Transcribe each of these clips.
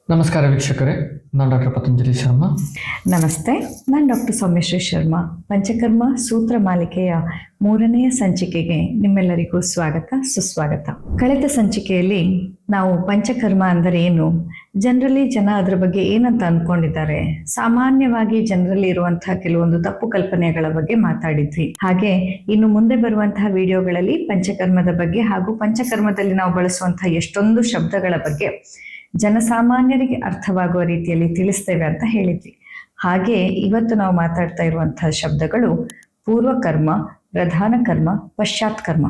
ನಮಸ್ಕಾರ ವೀಕ್ಷಕರೇ, ನಾನು ಡಾಕ್ಟರ್ ಪತಂಜಲಿ ಶರ್ಮಾ. ನಮಸ್ತೆ, ನಾನು ಡಾಕ್ಟರ್ ಸೌಮ್ಯಶ್ರೀ ಶರ್ಮಾ. ಪಂಚಕರ್ಮ ಸೂತ್ರ ಮಾಲಿಕೆಯ 3ನೆಯ ಸಂಚಿಕೆಗೆ ನಿಮ್ಮೆಲ್ಲರಿಗೂ ಸ್ವಾಗತ, ಸುಸ್ವಾಗತ. ಕಳೆದ ಸಂಚಿಕೆಯಲ್ಲಿ ನಾವು ಪಂಚಕರ್ಮ ಅಂದರೆ ಏನು, ಜನ ಅದರ ಬಗ್ಗೆ ಏನಂತ ಅಂದ್ಕೊಂಡಿದ್ದಾರೆ, ಸಾಮಾನ್ಯವಾಗಿ ಜನರಲ್ಲಿ ಇರುವಂತಹ ಕೆಲವೊಂದು ತಪ್ಪು ಕಲ್ಪನೆಗಳ ಬಗ್ಗೆ ಮಾತಾಡಿದ್ವಿ. ಹಾಗೆ ಇನ್ನು ಮುಂದೆ ಬರುವಂತಹ ವಿಡಿಯೋಗಳಲ್ಲಿ ಪಂಚಕರ್ಮದ ಬಗ್ಗೆ ಹಾಗೂ ಪಂಚಕರ್ಮದಲ್ಲಿ ನಾವು ಬಳಸುವಂತಹ ಎಷ್ಟೊಂದು ಶಬ್ದಗಳ ಬಗ್ಗೆ ಜನಸಾಮಾನ್ಯರಿಗೆ ಅರ್ಥವಾಗುವ ರೀತಿಯಲ್ಲಿ ತಿಳಿಸ್ತೇವೆ ಅಂತ ಹೇಳಿದ್ವಿ. ಹಾಗೆ ಇವತ್ತು ನಾವು ಮಾತಾಡ್ತಾ ಇರುವಂತಹ ಶಬ್ದಗಳು ಪೂರ್ವಕರ್ಮ, ಪ್ರಧಾನ ಕರ್ಮ, ಪಶ್ಚಾತ್ ಕರ್ಮ.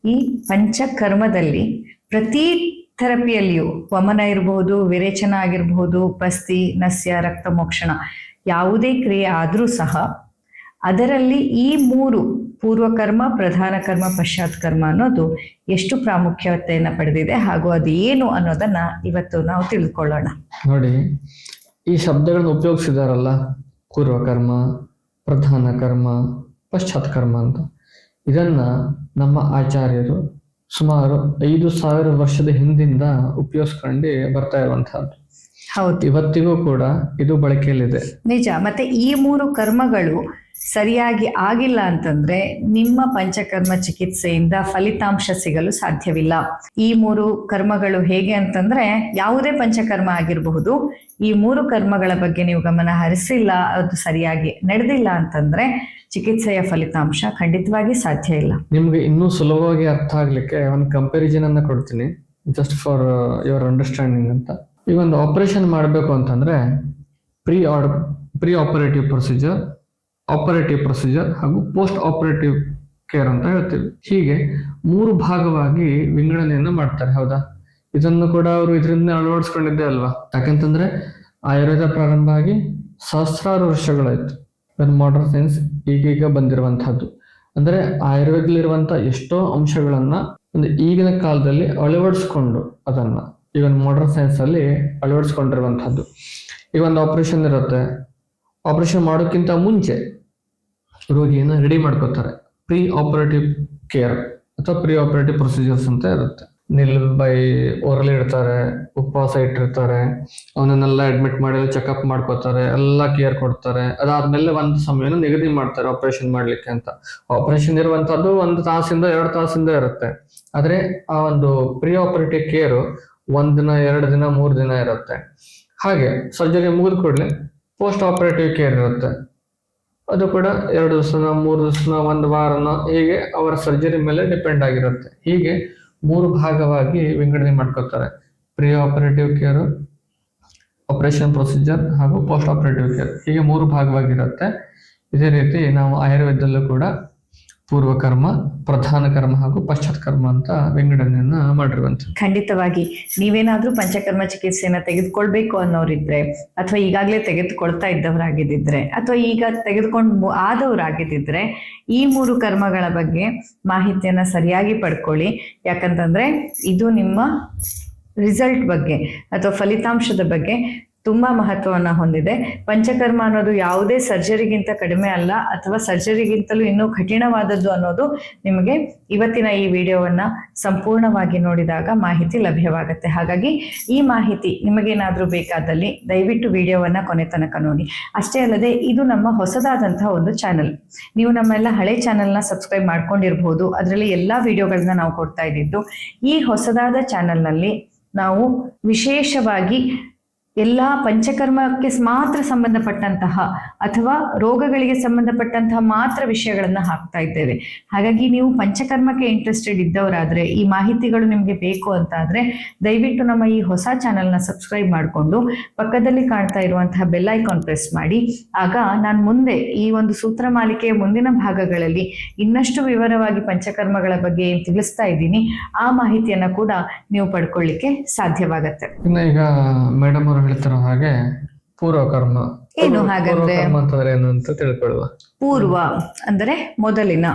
ಈ ಪಂಚಕರ್ಮದಲ್ಲಿ ಪ್ರತಿ ಥೆರಪಿಯಲ್ಲಿಯೂ ವಮನ ಇರಬಹುದು, ವಿರೇಚನ ಆಗಿರಬಹುದು, ಪಸ್ತಿ, ನಸ್ಯ, ರಕ್ತ ಮೋಕ್ಷಣ, ಯಾವುದೇ ಕ್ರಿಯೆ ಆದರೂ ಸಹ ಅದರಲ್ಲಿ ಈ 3 ಪೂರ್ವಕರ್ಮ, ಪ್ರಧಾನ ಕರ್ಮ, ಪಶ್ಚಾತ್ ಕರ್ಮ ಅನ್ನೋದು ಎಷ್ಟು ಪ್ರಾಮುಖ್ಯತೆಯನ್ನು ಪಡೆದಿದೆ ಹಾಗೂ ಅದು ಏನು ಅನ್ನೋದನ್ನ ಇವತ್ತು ನಾವು ತಿಳ್ಕೊಳ್ಳೋಣ. ನೋಡಿ, ಈ ಶಬ್ದಗಳನ್ನು ಉಪಯೋಗಿಸಿದಾರಲ್ಲ, ಪೂರ್ವಕರ್ಮ, ಪ್ರಧಾನ ಕರ್ಮ, ಪಶ್ಚಾತ್ ಕರ್ಮ ಅಂತ, ಇದನ್ನ ನಮ್ಮ ಆಚಾರ್ಯರು ಸುಮಾರು 5,000 ವರ್ಷದ ಹಿಂದಿಂದ ಉಪಯೋಗಿಸ್ಕೊಂಡು ಬರ್ತಾ ಇರುವಂತಹದ್ದು. ಹೌದು, ಇವತ್ತಿಗೂ ಕೂಡ ಇದು ಬಳಕೆಯಲ್ಲಿದೆ. ನಿಜ. ಮತ್ತೆ ಈ 3 ಕರ್ಮಗಳು ಸರಿಯಾಗಿ ಆಗಿಲ್ಲ ಅಂತಂದ್ರೆ ನಿಮ್ಮ ಪಂಚಕರ್ಮ ಚಿಕಿತ್ಸೆಯಿಂದ ಫಲಿತಾಂಶ ಸಿಗಲು ಸಾಧ್ಯವಿಲ್ಲ. ಈ 3 ಕರ್ಮಗಳು ಹೇಗೆ ಅಂತಂದ್ರೆ, ಯಾವುದೇ ಪಂಚಕರ್ಮ ಆಗಿರಬಹುದು, ಈ 3 ಕರ್ಮಗಳ ಬಗ್ಗೆ ನೀವು ಗಮನ ಹರಿಸಿಲ್ಲ, ಅದು ಸರಿಯಾಗಿ ನಡೆದಿಲ್ಲ ಅಂತಂದ್ರೆ ಚಿಕಿತ್ಸೆಯ ಫಲಿತಾಂಶ ಖಂಡಿತವಾಗಿ ಸಾಧ್ಯ ಇಲ್ಲ. ನಿಮ್ಗೆ ಇನ್ನೂ ಸುಲಭವಾಗಿ ಅರ್ಥ ಆಗ್ಲಿಕ್ಕೆ ಒಂದು ಕಂಪ್ಯಾರಿಸನ್ ಅನ್ನ ಕೊಡ್ತೀನಿ, ಜಸ್ಟ್ ಫಾರ್ ಯುವರ್ ಅಂಡರ್ಸ್ಟ್ಯಾಂಡಿಂಗ್ ಅಂತ. ಈಗ ಒಂದು ಆಪರೇಷನ್ ಮಾಡಬೇಕು ಅಂತಂದ್ರೆ pre operative procedure, operative procedure ಹಾಗೂ ಪೋಸ್ಟ್ ಆಪರೇಟಿವ್ ಕೇರ್ ಅಂತ ಹೇಳ್ತೀವಿ. ಹೀಗೆ 3 ಭಾಗವಾಗಿ ವಿಂಗಡಣೆಯನ್ನು ಮಾಡ್ತಾರೆ, ಹೌದಾ? ಇದನ್ನು ಕೂಡ ಅವರು ಇದರಿಂದ ಅಳವಡಿಸ್ಕೊಂಡಿದ್ದೇ ಅಲ್ವಾ? ಯಾಕಂತಂದ್ರೆ ಆಯುರ್ವೇದ ಪ್ರಾರಂಭ ಆಗಿ ಸಹಸ್ರಾರು ವರ್ಷಗಳಾಯ್ತು. ಮಾಡರ್ನ್ ಸೈನ್ಸ್ ಈಗೀಗ ಬಂದಿರುವಂತಹದ್ದು. ಅಂದ್ರೆ ಆಯುರ್ವೇದದಲ್ಲಿರುವಂತಹ ಎಷ್ಟೋ ಅಂಶಗಳನ್ನ ಒಂದು ಈಗಿನ ಕಾಲದಲ್ಲಿ ಅಳವಡಿಸ್ಕೊಂಡು ಅದನ್ನ ಈವನ್ ಮಾಡರ್ನ್ ಸೈನ್ಸ್ ಅಲ್ಲಿ ಅಳವಡಿಸ್ಕೊಂಡಿರುವಂತಹದ್ದು. ಈಗ ಒಂದು ಆಪರೇಷನ್ ಇರುತ್ತೆ, ಆಪರೇಷನ್ ಮಾಡೋಕ್ಕಿಂತ ಮುಂಚೆ ರೋಗಿಯನ್ನು ರೆಡಿ ಮಾಡ್ಕೋತಾರೆ. ಪ್ರೀ ಆಪರೇಟಿವ್ ಕೇರ್ ಅಥವಾ ಪ್ರೀ ಆಪರೇಟಿವ್ ಪ್ರೊಸೀಜರ್ಸ್ ಅಂತ ಇರುತ್ತೆ. ಬೈ ಓರಲ್ ಇಡ್ತಾರೆ, ಉಪವಾಸ ಇಟ್ಟಿರ್ತಾರೆ, ಅವನನ್ನೆಲ್ಲ ಅಡ್ಮಿಟ್ ಮಾಡಿ ಚೆಕಪ್ ಮಾಡ್ಕೋತಾರೆ, ಎಲ್ಲ ಕೇರ್ ಕೊಡ್ತಾರೆ. ಅದಾದ್ಮೇಲೆ ಒಂದು ಸಮಯನ ನಿಗದಿ ಮಾಡ್ತಾರೆ ಆಪರೇಷನ್ ಮಾಡ್ಲಿಕ್ಕೆ ಅಂತ. ಆಪರೇಷನ್ ಇರುವಂತದ್ದು 1 ತಾಸಿಂದ 2 ತಾಸಿಂದ ಇರುತ್ತೆ. ಆದ್ರೆ ಆ ಒಂದು ಪ್ರೀ ಆಪರೇಟಿವ್ ಕೇರು 1 ದಿನ, 2 ದಿನ, 3 ದಿನ ಇರುತ್ತೆ. ಹಾಗೆ ಸರ್ಜರಿ ಮುಗಿದ ಕೂಡಲೇ ಪೋಸ್ಟ್ ಆಪರೇಟಿವ್ ಕೇರ್ ಇರುತ್ತೆ. ಅದು ಕೂಡ 2 ದಿವಸನ, 3 ದಿವಸನ, 1 ವಾರನ, ಹೀಗೆ ಅವರ ಸರ್ಜರಿ ಮೇಲೆ ಡಿಪೆಂಡ್ ಆಗಿರುತ್ತೆ. ಹೀಗೆ 3 ಭಾಗವಾಗಿ ವಿಂಗಡಣೆ ಮಾಡ್ಕೋತಾರೆ. Pre operative care, operation procedure ಹಾಗೂ ಪೋಸ್ಟ್ ಆಪರೇಟಿವ್ ಕೇರ್, ಹೀಗೆ 3 ಭಾಗವಾಗಿರುತ್ತೆ. ಇದೇ ರೀತಿ ನಾವು ಆಯುರ್ವೇದದಲ್ಲೂ ಕೂಡ ಪೂರ್ವಕರ್ಮ, ಪ್ರಧಾನ ಕರ್ಮ ಹಾಗೂ ಪಶ್ಚಾತ್ ಕರ್ಮ ಅಂತ ವಿಂಗಡಣೆಯನ್ನ ಮಾಡಿರುವಂಥದ್ದು. ಖಂಡಿತವಾಗಿ ನೀವೇನಾದ್ರೂ ಪಂಚಕರ್ಮ ಚಿಕಿತ್ಸೆಯನ್ನ ತೆಗೆದುಕೊಳ್ಬೇಕು ಅನ್ನೋರಿದ್ರೆ, ಅಥವಾ ಈಗಾಗಲೇ ತೆಗೆದುಕೊಳ್ತಾ ಇದ್ದವರಾಗಿದ್ದಿದ್ರೆ, ಅಥವಾ ಈಗ ತೆಗೆದುಕೊಂಡು ಆದವರಾಗಿದ್ದಿದ್ರೆ, ಈ 3 ಕರ್ಮಗಳ ಬಗ್ಗೆ ಮಾಹಿತಿಯನ್ನ ಸರಿಯಾಗಿ ಪಡ್ಕೊಳ್ಳಿ. ಯಾಕಂತಂದ್ರೆ ಇದು ನಿಮ್ಮ ರಿಸಲ್ಟ್ ಬಗ್ಗೆ ಅಥವಾ ಫಲಿತಾಂಶದ ಬಗ್ಗೆ ತುಂಬಾ ಮಹತ್ವವನ್ನು ಹೊಂದಿದೆ. ಪಂಚಕರ್ಮ ಅನ್ನೋದು ಯಾವುದೇ ಸರ್ಜರಿಗಿಂತ ಕಡಿಮೆ ಅಲ್ಲ, ಅಥವಾ ಸರ್ಜರಿಗಿಂತಲೂ ಇನ್ನೂ ಕಠಿಣವಾದದ್ದು ಅನ್ನೋದು ನಿಮಗೆ ಇವತ್ತಿನ ಈ ವಿಡಿಯೋವನ್ನ ಸಂಪೂರ್ಣವಾಗಿ ನೋಡಿದಾಗ ಮಾಹಿತಿ ಲಭ್ಯವಾಗುತ್ತೆ. ಹಾಗಾಗಿ ಈ ಮಾಹಿತಿ ನಿಮಗೇನಾದ್ರೂ ಬೇಕಾದಲ್ಲಿ ದಯವಿಟ್ಟು ವಿಡಿಯೋವನ್ನ ಕೊನೆ ತನಕ ನೋಡಿ. ಅಷ್ಟೇ ಅಲ್ಲದೆ ಇದು ನಮ್ಮ ಹೊಸದಾದಂತಹ ಒಂದು ಚಾನೆಲ್. ನೀವು ನಮ್ಮೆಲ್ಲ ಹಳೆ ಚಾನೆಲ್ನ ಸಬ್ಸ್ಕ್ರೈಬ್ ಮಾಡ್ಕೊಂಡಿರ್ಬೋದು. ಅದರಲ್ಲಿ ಎಲ್ಲಾ ವಿಡಿಯೋಗಳನ್ನ ನಾವು ಕೊಡ್ತಾ ಇದ್ದಿದ್ದು. ಈ ಹೊಸದಾದ ಚಾನೆಲ್ನಲ್ಲಿ ನಾವು ವಿಶೇಷವಾಗಿ ಎಲ್ಲ ಪಂಚಕರ್ಮಕ್ಕೆ ಮಾತ್ರ ಸಂಬಂಧಪಟ್ಟಂತಹ ಅಥವಾ ರೋಗಗಳಿಗೆ ಸಂಬಂಧಪಟ್ಟಂತಹ ಮಾತ್ರ ವಿಷಯಗಳನ್ನ ಹಾಕ್ತಾ ಇದ್ದೇವೆ. ಹಾಗಾಗಿ ನೀವು ಪಂಚಕರ್ಮಕ್ಕೆ ಇಂಟ್ರೆಸ್ಟೆಡ್ ಇದ್ದವರಾದ್ರೆ, ಈ ಮಾಹಿತಿಗಳು ನಿಮ್ಗೆ ಬೇಕು ಅಂತ ಆದ್ರೆ ದಯವಿಟ್ಟು ನಮ್ಮ ಈ ಹೊಸ ಚಾನೆಲ್ನ ಸಬ್ಸ್ಕ್ರೈಬ್ ಮಾಡಿಕೊಂಡು ಪಕ್ಕದಲ್ಲಿ ಕಾಣ್ತಾ ಇರುವಂತಹ ಬೆಲ್ ಐಕಾನ್ ಪ್ರೆಸ್ ಮಾಡಿ. ಆಗ ನಾನು ಮುಂದೆ ಈ ಒಂದು ಸೂತ್ರ ಮಾಲಿಕೆಯ ಮುಂದಿನ ಭಾಗಗಳಲ್ಲಿ ಇನ್ನಷ್ಟು ವಿವರವಾಗಿ ಪಂಚಕರ್ಮಗಳ ಬಗ್ಗೆ ಏನ್ ತಿಳಿಸ್ತಾ ಇದ್ದೀನಿ, ಆ ಮಾಹಿತಿಯನ್ನ ಕೂಡ ನೀವು ಪಡ್ಕೊಳ್ಳಿಕ್ಕೆ ಸಾಧ್ಯವಾಗತ್ತೆ. ಈಗ ಮೇಡಮ್ ಅವರು ಹೇಳ್ತಾರೋ ಹಾಗೆ ಪೂರ್ವಕರ್ಮ ಏನು ಹಾಗಾದ್ರೆ ಏನು ಅಂತ ತಿಳ್ಕೊಳ್ಳುವ. ಪೂರ್ವ ಅಂದರೆ ಮೊದಲಿನ,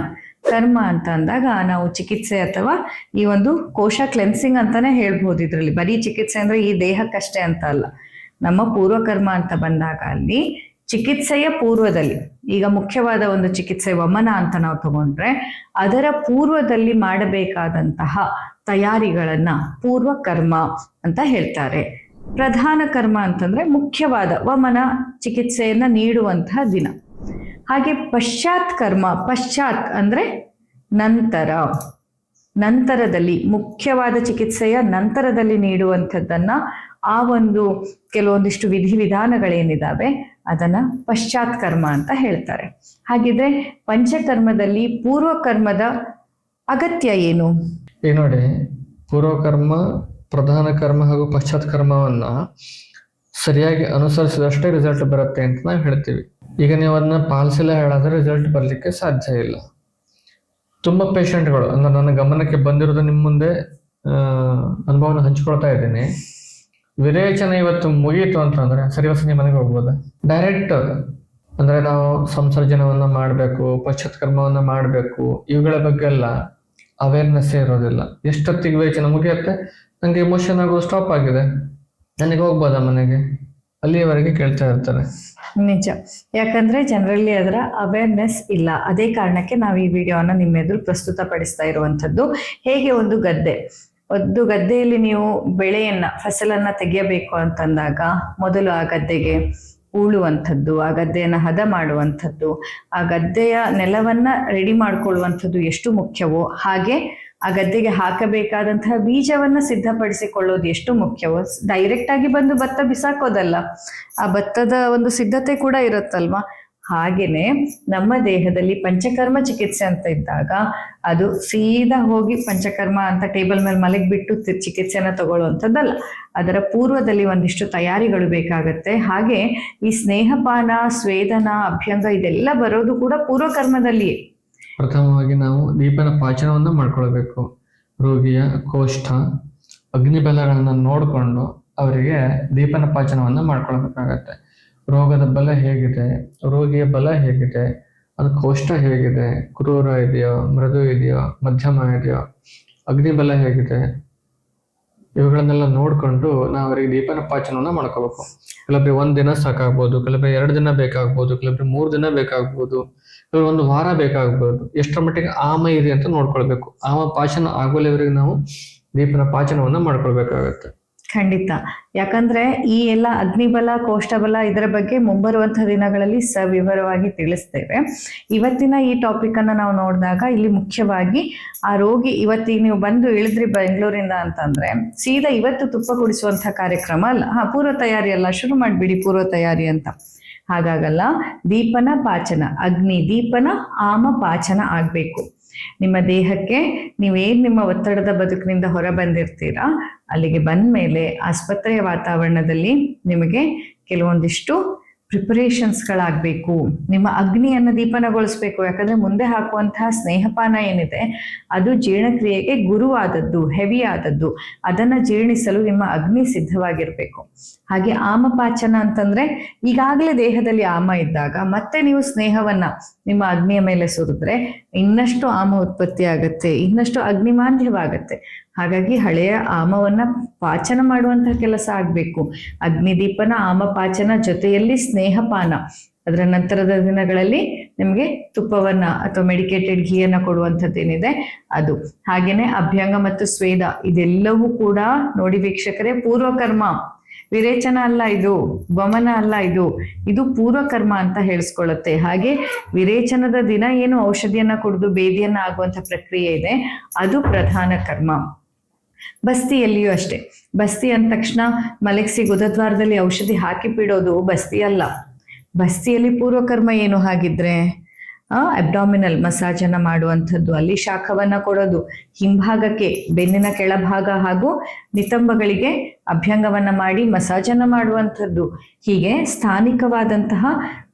ಕರ್ಮ ಅಂತ ಅಂದಾಗ ನಾವು ಚಿಕಿತ್ಸೆ ಅಥವಾ ಈ ಒಂದು ಕೋಶ ಕ್ಲೆನ್ಸಿಂಗ್ ಅಂತಾನೆ ಹೇಳ್ಬೋದು. ಇದ್ರಲ್ಲಿ ಬರೀ ಚಿಕಿತ್ಸೆ ಅಂದ್ರೆ ಈ ದೇಹಕ್ಕಷ್ಟೇ ಅಂತ ಅಲ್ಲ. ನಮ್ಮ ಪೂರ್ವಕರ್ಮ ಅಂತ ಬಂದಾಗ ಅಲ್ಲಿ ಚಿಕಿತ್ಸೆಯ ಪೂರ್ವದಲ್ಲಿ, ಈಗ ಮುಖ್ಯವಾದ ಒಂದು ಚಿಕಿತ್ಸೆ ವಮನ ಅಂತ ನಾವು ತಗೊಂಡ್ರೆ ಅದರ ಪೂರ್ವದಲ್ಲಿ ಮಾಡಬೇಕಾದಂತಹ ತಯಾರಿಗಳನ್ನ ಪೂರ್ವಕರ್ಮ ಅಂತ ಹೇಳ್ತಾರೆ. ಪ್ರಧಾನ ಕರ್ಮ ಅಂತಂದ್ರೆ ಮುಖ್ಯವಾದ ವಮನ ಚಿಕಿತ್ಸೆಯನ್ನ ನೀಡುವಂತಹ ದಿನ. ಹಾಗೆ ಪಶ್ಚಾತ್ ಕರ್ಮ, ಪಶ್ಚಾತ್ ಅಂದ್ರೆ ನಂತರ, ನಂತರದಲ್ಲಿ ಮುಖ್ಯವಾದ ಚಿಕಿತ್ಸೆಯ ನಂತರದಲ್ಲಿ ನೀಡುವಂಥದ್ದನ್ನ ಆ ಒಂದು ಕೆಲವೊಂದಿಷ್ಟು ವಿಧಿವಿಧಾನಗಳೇನಿದಾವೆ ಅದನ್ನ ಪಶ್ಚಾತ್ ಕರ್ಮ ಅಂತ ಹೇಳ್ತಾರೆ. ಹಾಗಿದ್ರೆ ಪಂಚಕರ್ಮದಲ್ಲಿ ಪೂರ್ವಕರ್ಮದ ಅಗತ್ಯ ಏನು? ಈಗ ನೋಡಿ, ಪೂರ್ವಕರ್ಮ, ಪ್ರಧಾನ ಕರ್ಮ ಹಾಗೂ ಪಶ್ಚಾತ್ ಕರ್ಮವನ್ನ ಸರಿಯಾಗಿ ಅನುಸರಿಸಿದಷ್ಟೇ ರಿಸಲ್ಟ್ ಬರುತ್ತೆ ಅಂತ ನಾವು ಹೇಳ್ತೀವಿ. ಈಗ ನೀವು ಅದನ್ನ ಪಾಲಿಸಿಲ್ಲ ಹೇಳಾದ್ರೆ ರಿಸಲ್ಟ್ ಬರಲಿಕ್ಕೆ ಸಾಧ್ಯ ಇಲ್ಲ. ತುಂಬಾ ಪೇಷಂಟ್ಗಳು ಅಂದ್ರೆ ನನ್ನ ಗಮನಕ್ಕೆ ಬಂದಿರೋದು ನಿಮ್ಮ ಮುಂದೆ ಅನುಭವನ ಹಂಚ್ಕೊಳ್ತಾ ಇದ್ದೀನಿ. ವಿರೇಚನ ಇವತ್ತು ಮುಗೀತು ಅಂತಂದ್ರೆ ಸರಿ ನೀವು ಮನೆಗೆ ಹೋಗ್ಬೋದ? ಡೈರೆಕ್ಟ್ ಅಂದ್ರೆ ನಾವು ಸಂಸರ್ಜನವನ್ನ ಮಾಡಬೇಕು, ಪಶ್ಚಾತ್ ಕರ್ಮವನ್ನ ಮಾಡಬೇಕು, ಇವುಗಳ ಬಗ್ಗೆ ಎಲ್ಲ ಅವೇರ್ನೆಸ್ ಇರೋದಿಲ್ಲ. ಎಷ್ಟೊತ್ತಿಗೆ ವಿವೇಚನ ಮುಗಿಯುತ್ತೆ, ನಂಗೆ ಎಮೋಷನ್ ಆಗೋ ಸ್ಟಾಪ್ ಆಗಿದೆ, ನನಗೆ ಹೋಗ್ಬೋದಾ ಮನೆಗೆ, ಅಲ್ಲಿಯವರೆಗೆ ಕೇಳ್ತಾ ಇರ್ತಾರೆ. ನಿಜ, ಯಾಕಂದ್ರೆ ಜನರಲಿ ಅದರ ಅವೇರ್ನೆಸ್ ಇಲ್ಲ. ಅದೇ ಕಾರಣಕ್ಕೆ ನಾವು ಈ ವಿಡಿಯೋನ ನಿಮ್ಮ ಎದುರು ಪ್ರಸ್ತುತಪಡಿಸ್ತಾ ಇರುವಂತದ್ದು. ಹೇಗೆ ಒಂದು ಗದ್ದೆಯಲ್ಲಿ ನೀವು ಬೆಳೆಯನ್ನ, ಫಸಲನ್ನ ತೆಗೆಯಬೇಕು ಅಂತಂದಾಗ ಮೊದಲು ಆ ಗದ್ದೆಗೆ ಉಳುವಂಥದ್ದು, ಆ ಗದ್ದೆಯನ್ನ ಹದ ಮಾಡುವಂಥದ್ದು, ಆ ಗದ್ದೆಯ ನೆಲವನ್ನ ರೆಡಿ ಮಾಡ್ಕೊಳ್ಳುವಂಥದ್ದು ಎಷ್ಟು ಮುಖ್ಯವೋ ಹಾಗೆ ಆ ಗದ್ದೆಗೆ ಹಾಕಬೇಕಾದಂತಹ ಬೀಜವನ್ನ ಸಿದ್ಧಪಡಿಸಿಕೊಳ್ಳೋದು ಎಷ್ಟು ಮುಖ್ಯವೋ. ಡೈರೆಕ್ಟ್ ಆಗಿ ಬಂದು ಭತ್ತ ಬಿಸಾಕೋದಲ್ಲ, ಆ ಭತ್ತದ ಒಂದು ಸಿದ್ಧತೆ ಕೂಡ ಇರುತ್ತಲ್ವಾ. ಹಾಗೇನೆ ನಮ್ಮ ದೇಹದಲ್ಲಿ ಪಂಚಕರ್ಮ ಚಿಕಿತ್ಸೆ ಅಂತ ಇದ್ದಾಗ ಅದು ಸೀದಾ ಹೋಗಿ ಪಂಚಕರ್ಮ ಅಂತ ಟೇಬಲ್ ಮೇಲೆ ಮಲಗಿಬಿಟ್ಟು ಚಿಕಿತ್ಸೆನ ತಗೊಳ್ಳುವಂಥದ್ದಲ್ಲ. ಅದರ ಪೂರ್ವದಲ್ಲಿ ಒಂದಿಷ್ಟು ತಯಾರಿಗಳು ಬೇಕಾಗತ್ತೆ. ಹಾಗೆ ಈ ಸ್ನೇಹಪಾನ, ಸ್ವೇದನ, ಅಭ್ಯಂಗ ಇದೆಲ್ಲ ಬರೋದು ಕೂಡ ಪೂರ್ವಕರ್ಮದಲ್ಲಿಯೇ. ಪ್ರಥಮವಾಗಿ ನಾವು ದೀಪನ ಪಾಚನವನ್ನ ಮಾಡ್ಕೊಳ್ಬೇಕು. ರೋಗಿಯ ಕೋಷ್ಠ, ಅಗ್ನಿಬಲಗಳನ್ನ ನೋಡಿಕೊಂಡು ಅವರಿಗೆ ದೀಪನ ಪಾಚನವನ್ನ ಮಾಡ್ಕೊಳ್ಬೇಕಾಗತ್ತೆ. ರೋಗದ ಬಲ ಹೇಗಿದೆ, ರೋಗಿಯ ಬಲ ಹೇಗಿದೆ, ಅದು ಕೋಷ್ಠ ಹೇಗಿದೆ, ಕ್ರೂರ ಇದೆಯೋ, ಮೃದು ಇದೆಯೋ, ಮಧ್ಯಮ ಇದೆಯೋ, ಅಗ್ನಿಬಲ ಹೇಗಿದೆ, ಇವುಗಳನ್ನೆಲ್ಲ ನೋಡ್ಕೊಂಡು ನಾವು ಅವರಿಗೆ ದೀಪನ ಪಾಚನವನ್ನ ಮಾಡ್ಕೋಬೇಕು. ಕೆಲವೊಬ್ಬರಿ 1 ದಿನ ಸಾಕಾಗ್ಬೋದು, ಕೆಲವೊಬ್ಬರಿ 2 ದಿನ ಬೇಕಾಗ್ಬೋದು, ಕೆಲವೊಬ್ಬರಿ 3 ದಿನ ಬೇಕಾಗ್ಬೋದು, ಕೆಲವೊಬ್ಬರು 1 ವಾರ ಬೇಕಾಗ್ಬೋದು. ಎಷ್ಟರ ಮಟ್ಟಿಗೆ ಆಮ ಇದೆ ಅಂತ ನೋಡ್ಕೊಳ್ಬೇಕು. ಆಮ ಪಾಚನ ಆಗೋಲಿವರೆಗೆ ನಾವು ದೀಪನ ಪಾಚನವನ್ನ ಮಾಡ್ಕೊಳ್ಬೇಕಾಗತ್ತೆ. ಖಂಡಿತ. ಯಾಕಂದ್ರೆ ಈ ಎಲ್ಲ ಅಗ್ನಿಬಲ, ಕೋಷ್ಠಬಲ ಇದರ ಬಗ್ಗೆ ಮುಂಬರುವಂತಹ ದಿನಗಳಲ್ಲಿ ಸವಿವರವಾಗಿ ತಿಳಿಸ್ತೇವೆ. ಇವತ್ತಿನ ಈ ಟಾಪಿಕ್ ಅನ್ನ ನಾವು ನೋಡಿದಾಗ ಇಲ್ಲಿ ಮುಖ್ಯವಾಗಿ ಆ ರೋಗಿ ಇವತ್ತಿಗೆ ನೀವು ಬಂದು ಇಳಿದ್ರಿ ಬೆಂಗಳೂರಿಂದ ಅಂತಂದ್ರೆ ಸೀದಾ ಇವತ್ತು ತುಪ್ಪ ಕುಡಿಸುವಂತಹ ಕಾರ್ಯಕ್ರಮ ಅಲ್ಲ. ಪೂರ್ವ ತಯಾರಿ ಅಲ್ಲ, ಶುರು ಮಾಡ್ಬಿಡಿ ಪೂರ್ವ ತಯಾರಿ ಅಂತ. ಹಾಗಾಗಲ್ಲ. ದೀಪನ ಪಾಚನ, ಅಗ್ನಿ ದೀಪನ ಆಮ ಪಾಚನ ಆಗ್ಬೇಕು. ನಿಮ್ಮ ದೇಹಕ್ಕೆ ನೀವೇನ್ ನಿಮ್ಮ ಒತ್ತಡದ ಬದುಕಿನಿಂದ ಹೊರ ಬಂದಿರ್ತೀರಾ, ಅಲ್ಲಿಗೆ ಬಂದ ಮೇಲೆ ಆಸ್ಪತ್ರೆಯ ವಾತಾವರಣದಲ್ಲಿ ನಿಮಗೆ ಕೆಲವೊಂದಿಷ್ಟು ಪ್ರಿಪರೇಷನ್ಸ್ಗಳಾಗಬೇಕು. ನಿಮ್ಮ ಅಗ್ನಿಯನ್ನು ದೀಪನಗೊಳಿಸ್ಬೇಕು. ಯಾಕಂದ್ರೆ ಮುಂದೆ ಹಾಕುವಂತಹ ಸ್ನೇಹಪಾನ ಏನಿದೆ ಅದು ಜೀರ್ಣಕ್ರಿಯೆಗೆ ಗುರುವಾದದ್ದು, ಹೆವಿ ಆದದ್ದು. ಅದನ್ನ ಜೀರ್ಣಿಸಲು ನಿಮ್ಮ ಅಗ್ನಿ ಸಿದ್ಧವಾಗಿರ್ಬೇಕು. ಹಾಗೆ ಆಮಪಾಚನ ಅಂತಂದ್ರೆ ಈಗಾಗಲೇ ದೇಹದಲ್ಲಿ ಆಮ ಇದ್ದಾಗ ಮತ್ತೆ ನೀವು ಸ್ನೇಹವನ್ನ ನಿಮ್ಮ ಅಗ್ನಿಯ ಮೇಲೆ ಸುರಿದ್ರೆ ಇನ್ನಷ್ಟು ಆಮ ಉತ್ಪತ್ತಿ ಆಗತ್ತೆ, ಇನ್ನಷ್ಟು ಅಗ್ನಿಮಾಂದ್ಯವಾಗತ್ತೆ. ಹಾಗಾಗಿ ಹಳೆಯ ಆಮವನ್ನ ಪಾಚನ ಮಾಡುವಂತಹ ಕೆಲಸ ಆಗ್ಬೇಕು. ಅಗ್ನಿದೀಪನ, ಆಮ ಪಾಚನ ಜೊತೆಯಲ್ಲಿ ಸ್ನೇಹಪಾನ. ಅದರ ನಂತರದ ದಿನಗಳಲ್ಲಿ ನಿಮಗೆ ತುಪ್ಪವನ್ನ ಅಥವಾ ಮೆಡಿಕೇಟೆಡ್ ಘೀಯನ್ನ ಕೊಡುವಂಥದ್ದೇನಿದೆ ಅದು. ಹಾಗೇನೆ ಅಭ್ಯಂಗ ಮತ್ತು ಸ್ವೇದ ಇದೆಲ್ಲವೂ ಕೂಡ ನೋಡಿ ವೀಕ್ಷಕರೇ, ಪೂರ್ವಕರ್ಮ. ವಿರೇಚನ ಅಲ್ಲ ಇದು, ವಮನ ಅಲ್ಲ ಇದು ಪೂರ್ವಕರ್ಮ ಅಂತ ಹೇಳಿಸ್ಕೊಳ್ಳುತ್ತೆ. ಹಾಗೆ ವಿರೇಚನದ ದಿನ ಏನು ಔಷಧಿಯನ್ನ ಕುಡಿದು ಬೇದಿಯನ್ನ ಆಗುವಂತ ಪ್ರಕ್ರಿಯೆ ಇದೆ ಅದು ಪ್ರಧಾನ ಕರ್ಮ. ಬಸ್ತಿಯಲ್ಲಿಯೂ ಅಷ್ಟೇ. ಬಸ್ತಿ ಅಂದ ತಕ್ಷಣ ಮಲಗಿಸಿ ಗುದದ್ವಾರದಲ್ಲಿ ಔಷಧಿ ಹಾಕಿ ಬಿಡೋದು ಬಸ್ತಿ ಅಲ್ಲ. ಬಸ್ತಿಯಲ್ಲಿ ಪೂರ್ವಕರ್ಮ ಏನು ಹಾಗಿದ್ರೆ ಅಬ್ಡಾಮಿನಲ್ ಮಸಾಜ್ ಅನ್ನ ಮಾಡುವಂಥದ್ದು, ಅಲ್ಲಿ ಶಾಖವನ್ನ ಕೊಡೋದು, ಹಿಂಭಾಗಕ್ಕೆ ಬೆನ್ನಿನ ಕೆಳಭಾಗ ಹಾಗೂ ನಿತಂಬಗಳಿಗೆ ಅಭ್ಯಂಗವನ್ನ ಮಾಡಿ ಮಸಾಜ್ ಅನ್ನ ಮಾಡುವಂಥದ್ದು. ಹೀಗೆ ಸ್ಥಾನಿಕವಾದಂತಹ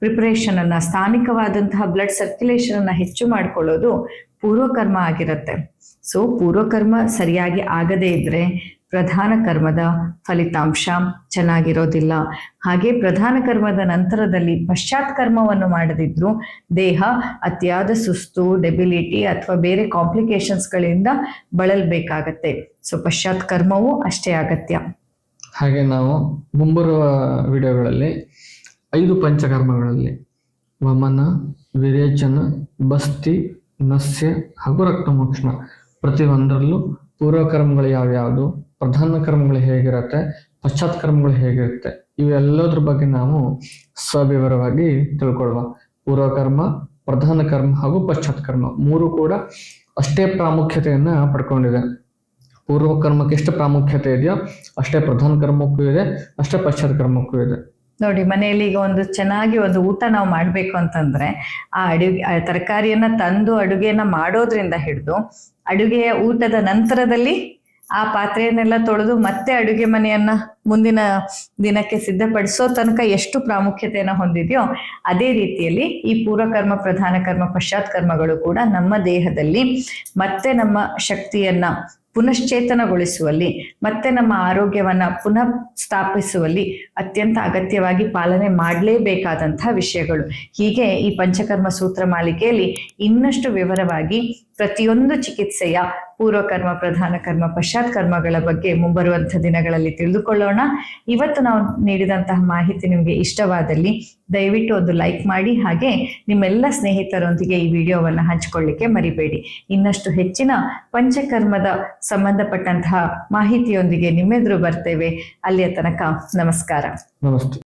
ಪ್ರಿಪರೇಷನ್ ಅನ್ನ, ಸ್ಥಾನಿಕವಾದಂತಹ ಬ್ಲಡ್ ಸರ್ಕ್ಯುಲೇಷನ್ ಅನ್ನ ಹೆಚ್ಚು ಮಾಡ್ಕೊಳ್ಳೋದು ಪೂರ್ವಕರ್ಮ ಆಗಿರುತ್ತೆ. ಸೊ ಪೂರ್ವಕರ್ಮ ಸರಿಯಾಗಿ ಆಗದೇ ಇದ್ರೆ ಪ್ರಧಾನ ಕರ್ಮದ ಫಲಿತಾಂಶ ಚೆನ್ನಾಗಿರೋದಿಲ್ಲ. ಹಾಗೆ ಪ್ರಧಾನ ಕರ್ಮದ ನಂತರದಲ್ಲಿ ಪಶ್ಚಾತ್ ಕರ್ಮವನ್ನು ಮಾಡದಿದ್ರು ದೇಹ ಅತಿಯಾದ ಸುಸ್ತು, ಡೆಬಿಲಿಟಿ ಅಥವಾ ಬೇರೆ ಕಾಂಪ್ಲಿಕೇಶನ್ಸ್ಗಳಿಂದ ಬಳಲ್ಬೇಕಾಗತ್ತೆ. ಸೊ ಪಶ್ಚಾತ್ ಕರ್ಮವೂ ಅಷ್ಟೇ ಅಗತ್ಯ. ಹಾಗೆ ನಾವು ಮುಂಬರುವ ವಿಡಿಯೋಗಳಲ್ಲಿ 5 ಪಂಚಕರ್ಮಗಳಲ್ಲಿ ವಮನ, ವಿರೇಚನ, ಬಸ್ತಿ, ನಸ್ಯ ಹಾಗೂ ರಕ್ತಮೋಕ್ಷಣ ಪ್ರತಿ ಒಂದರಲ್ಲೂ ಪೂರ್ವಕರ್ಮಗಳು ಯಾವ್ಯಾವುದು, ಪ್ರಧಾನ ಕರ್ಮಗಳು ಹೇಗಿರುತ್ತೆ, ಪಶ್ಚಾತ್ ಕರ್ಮಗಳು ಹೇಗಿರುತ್ತೆ, ಇವೆಲ್ಲದ್ರ ಬಗ್ಗೆ ನಾವು ಸವಿವರವಾಗಿ ತಿಳ್ಕೊಳ್ಳುವ. ಪೂರ್ವಕರ್ಮ, ಪ್ರಧಾನ ಕರ್ಮ ಹಾಗೂ ಪಶ್ಚಾತ್ ಕರ್ಮ ಮೂರು ಕೂಡ ಅಷ್ಟೇ ಪ್ರಾಮುಖ್ಯತೆಯನ್ನ ಪಡ್ಕೊಂಡಿದೆ. ಪೂರ್ವ ಕರ್ಮಕ್ಕೆ ಎಷ್ಟು ಪ್ರಾಮುಖ್ಯತೆ ಇದೆಯೋ ಅಷ್ಟೇ ಪ್ರಧಾನ ಕರ್ಮಕ್ಕೂ ಇದೆ, ಅಷ್ಟೇ ಪಶ್ಚಾತ್ ಕರ್ಮಕ್ಕೂ ಇದೆ. ನೋಡಿ, ಮನೆಯಲ್ಲಿ ಈಗ ಒಂದು ಚೆನ್ನಾಗಿ ಒಂದು ಊಟ ನಾವು ಮಾಡ್ಬೇಕು ಅಂತಂದ್ರೆ ಆ ತರಕಾರಿಯನ್ನ ತಂದು ಅಡುಗೆಯನ್ನ ಮಾಡೋದ್ರಿಂದ ಹಿಡಿದು ಅಡುಗೆಯ ಊಟದ ನಂತರದಲ್ಲಿ ಆ ಪಾತ್ರೆಯನ್ನೆಲ್ಲ ತೊಳೆದು ಮತ್ತೆ ಅಡುಗೆ ಮನೆಯನ್ನ ಮುಂದಿನ ದಿನಕ್ಕೆ ಸಿದ್ಧಪಡಿಸೋ ತನಕ ಎಷ್ಟು ಪ್ರಾಮುಖ್ಯತೆಯನ್ನು ಹೊಂದಿದೆಯೋ ಅದೇ ರೀತಿಯಲ್ಲಿ ಈ ಪೂರ್ವಕರ್ಮ, ಪ್ರಧಾನ ಕರ್ಮ, ಪಶ್ಚಾತ್ ಕರ್ಮಗಳು ಕೂಡ ನಮ್ಮ ದೇಹದಲ್ಲಿ ಮತ್ತೆ ನಮ್ಮ ಶಕ್ತಿಯನ್ನ ಪುನಶ್ಚೇತನಗೊಳಿಸುವಲ್ಲಿ ಮತ್ತೆ ನಮ್ಮ ಆರೋಗ್ಯವನ್ನ ಪುನಃ ಸ್ಥಾಪಿಸುವಲ್ಲಿ ಅತ್ಯಂತ ಅಗತ್ಯವಾಗಿ ಪಾಲನೆ ಮಾಡಲೇಬೇಕಾದಂತಹ ವಿಷಯಗಳು. ಹೀಗೆ ಈ ಪಂಚಕರ್ಮ ಸೂತ್ರ ಮಾಲಿಕೆಯಲ್ಲಿ ಇನ್ನಷ್ಟು ವಿವರವಾಗಿ ಪ್ರತಿಯೊಂದು ಚಿಕಿತ್ಸೆಯ ಪೂರ್ವಕರ್ಮ, ಪ್ರಧಾನ ಕರ್ಮ, ಪಶ್ಚಾತ್ ಕರ್ಮಗಳ ಬಗ್ಗೆ ಮುಂಬರುವಂತಹ ದಿನಗಳಲ್ಲಿ ತಿಳಿದುಕೊಳ್ಳೋಣ. ಇವತ್ತು ನಾವು ನೀಡಿದಂತಹ ಮಾಹಿತಿ ನಿಮಗೆ ಇಷ್ಟವಾದಲ್ಲಿ ದಯವಿಟ್ಟು ಒಂದು ಲೈಕ್ ಮಾಡಿ, ಹಾಗೆ ನಿಮ್ಮೆಲ್ಲ ಸ್ನೇಹಿತರೊಂದಿಗೆ ಈ ವಿಡಿಯೋವನ್ನು ಹಂಚಿಕೊಳ್ಳಿಕ್ಕೆ ಮರಿಬೇಡಿ. ಇನ್ನಷ್ಟು ಹೆಚ್ಚಿನ ಪಂಚಕರ್ಮದ ಸಂಬಂಧಪಟ್ಟಂತಹ ಮಾಹಿತಿಯೊಂದಿಗೆ ನಿಮ್ಮೆದುರು ಬರ್ತೇವೆ. ಅಲ್ಲಿಯ ತನಕ ನಮಸ್ಕಾರ. ನಮಸ್ತೆ.